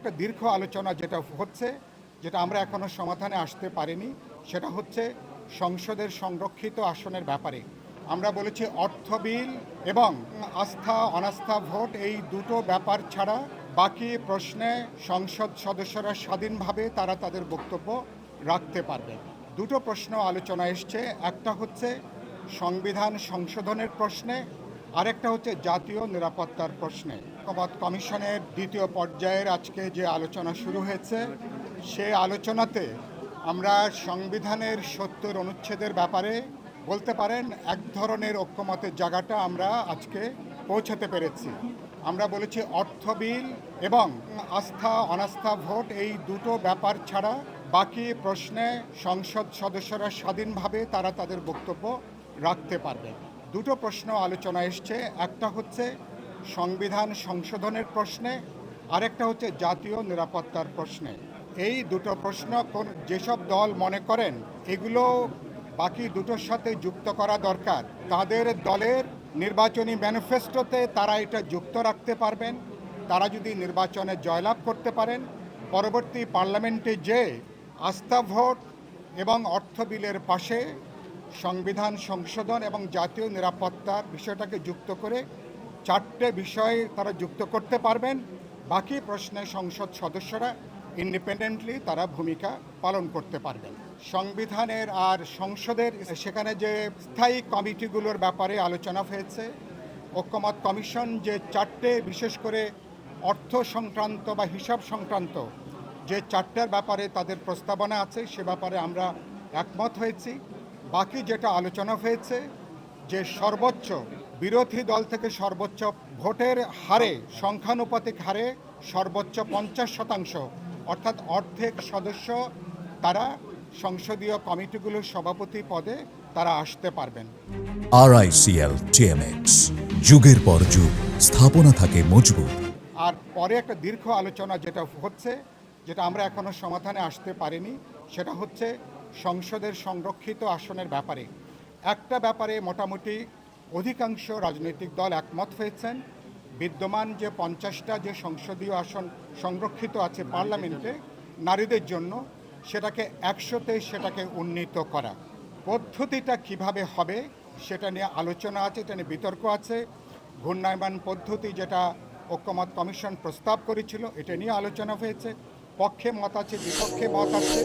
একটা দীর্ঘ আলোচনা যেটা আমরা এখনো সমাধানে আসতে পারিনি, সেটা হচ্ছে সংসদের সংরক্ষিত আসনের ব্যাপারে। আমরা বলেছি অর্থ বিল এবং আস্থা অনাস্থা ভোট, এই দুটো ব্যাপার ছাড়া বাকি প্রশ্নে সংসদ সদস্যরা স্বাধীনভাবে তারা তাদের বক্তব্য রাখতে পারবে। দুটো প্রশ্ন আলোচনা এসছে, একটা হচ্ছে সংবিধান সংশোধনের প্রশ্নে, আরেকটা হচ্ছে জাতীয় নিরাপত্তার প্রশ্নে। ঐক্যমত্য কমিশনের দ্বিতীয় পর্যায়ের আজকে যে আলোচনা শুরু হয়েছে, সে আলোচনাতে আমরা সংবিধানের ৭০ অনুচ্ছেদের ব্যাপারে বলতে পারেন এক ধরনের ঐক্যমতের জায়গাটা আমরা আজকে পৌঁছাতে পেরেছি। আমরা বলেছি অর্থ বিল এবং আস্থা অনাস্থা ভোট, এই দুটো ব্যাপার ছাড়া বাকি প্রশ্নে সংসদ সদস্যরা স্বাধীনভাবে তারা তাদের বক্তব্য রাখতে পারবে। দুটো প্রশ্ন আলোচনা এসছে, একটা হচ্ছে সংবিধান সংশোধনের প্রশ্নে, আরেকটা হচ্ছে জাতীয় নিরাপত্তার প্রশ্নে। এই দুটো প্রশ্ন যেসব দল মনে করেন এগুলো বাকি দুটোর সাথে যুক্ত করা দরকার, তাদের দলের নির্বাচনী ম্যানিফেস্টোতে তারা এটা যুক্ত রাখতে পারবেন। তারা যদি নির্বাচনে জয়লাভ করতে পারেন, পরবর্তী পার্লামেন্টে যে আস্থা ভোট এবং অর্থ বিলের পাশে সংবিধান সংশোধন এবং জাতীয় নিরাপত্তার বিষয়টাকে যুক্ত করে 4টে বিষয় তারা যুক্ত করতে পারবেন। বাকি প্রশ্নে সংসদ সদস্যরা ইন্ডিপেন্ডেন্টলি তারা ভূমিকা পালন করতে পারবেন। সংবিধানের আর সংসদের সেখানে যে স্থায়ী কমিটিগুলোর ব্যাপারে আলোচনা হয়েছে, ঐক্যমত্য কমিশন যে 4টে বিশেষ করে অর্থ সংক্রান্ত বা হিসাব সংক্রান্ত যে 4টার ব্যাপারে তাদের প্রস্তাবনা আছে, সে ব্যাপারে আমরা একমত হয়েছি। বাকি যেটা আলোচনা হয়েছে যে সর্বোচ্চ বিরোধী দল থেকে সর্বোচ্চ ভোটের হারে, সংখ্যানুপাতিক হারে সর্বোচ্চ 50%, অর্থাৎ অর্ধেক সদস্য তারা সংসদীয় কমিটিগুলোর সভাপতি পদে তারা আসতে পারবেন। RICL TMX, যুগের পর যুগ স্থাপনা থাকে মজবুত। আর পরে একটা দীর্ঘ আলোচনা যেটা আমরা এখনো সমাধানে আসতে পারিনি, সেটা হচ্ছে সংসদের সংরক্ষিত আসনের ব্যাপারে। একটা ব্যাপারে মোটামুটি অধিকাংশ রাজনৈতিক দল একমত হয়েছেন, বিদ্যমান যে 50টা যে সংসদীয় আসন সংরক্ষিত আছে পার্লামেন্টে নারীদের জন্য, সেটাকে 100তে সেটাকে উন্নীত করা। পদ্ধতিটা কিভাবে হবে সেটা নিয়ে আলোচনা আছে, এটা নিয়ে বিতর্ক আছে। ঘূর্ণায়মান পদ্ধতি যেটা ঐক্যমত্য কমিশন প্রস্তাব করেছিল, এটা নিয়ে আলোচনা হয়েছে। পক্ষে মত আছে, বিপক্ষে মত আছে।